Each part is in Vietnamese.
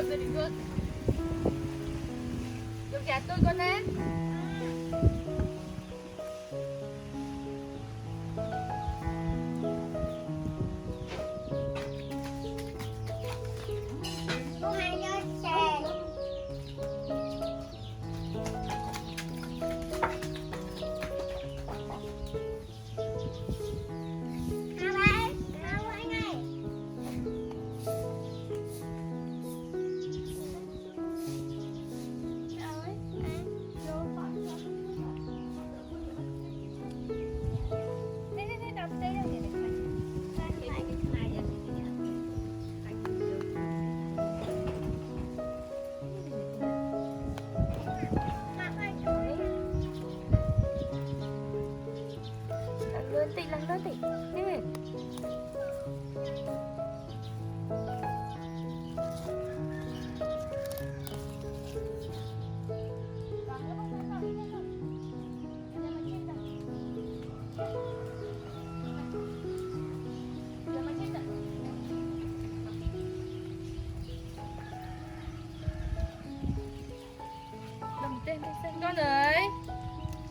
Very good. Được dạ tôi con nè. Lần tí nè. Con ơi,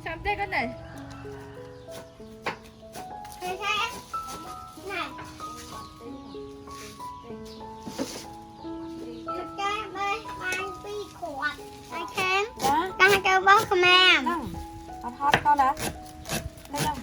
sao tết con này? Bố không em. Con hot con đã. Thấy không?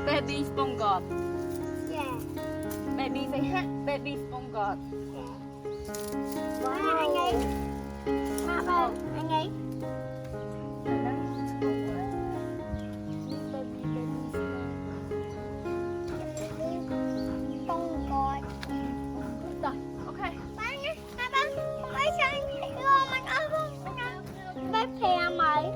Baby spongot. Yeah. Baby say hát baby spongot. Wow. Anh ấy. Ba anh ấy. Spongot. Rồi, ok. Ba nhé. Ba. Ba sao anh đưa mình ở không? Ba phè mày.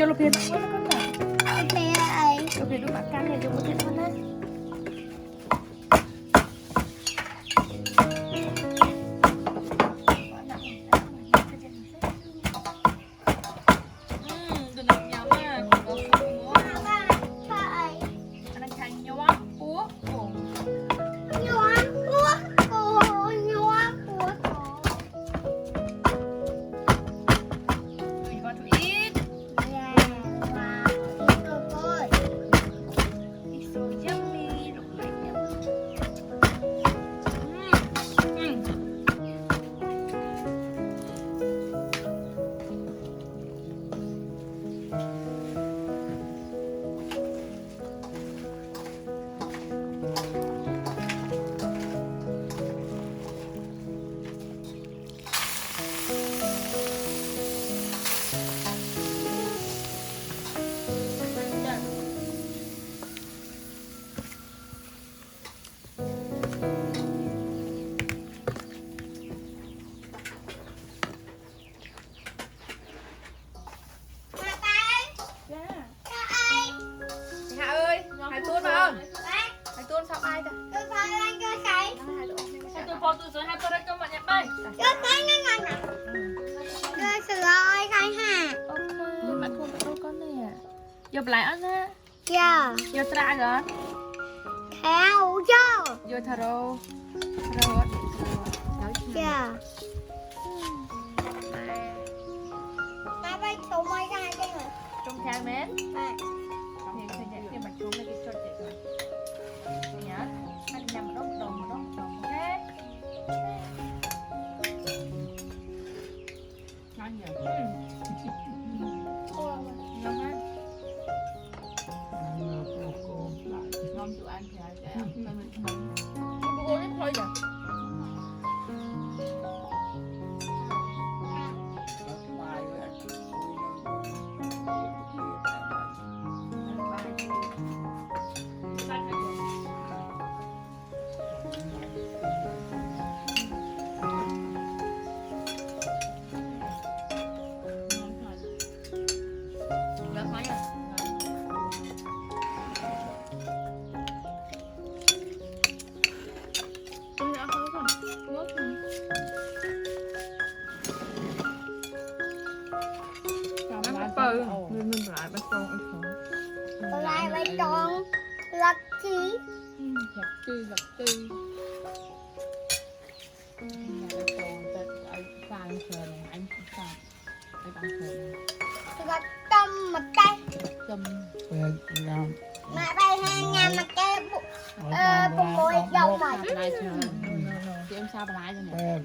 vô lục hiền quá nó con này. Lục hiền ai? Lục hiền đúng bạn can này vô một cái con đấy. Vô lại anh ha. Dạ. Vô tra rồi. Theo cho. Vô thà rô. Rồi. Dạ. Ba bay số mấy cái đây rồi. Trong thang mét. Dạ. Thì phải nhận cái mặt xuống cái cho chị rồi. Nhớ. Anh nhầm một đồng. Ok. Ngon nhỉ. Ngon ha. Ngon tụi anh thì ai sẽ ăn. Cô hết thôi rồi. Mình lại bắt con ăn phở. Lại bay tròn lật chí. Lật chi. Lật tâm mặt cây. Mẹ bay hàng nhà mặt cây bụng bôi dầu mà. Chị em sao bà lại rồi nè.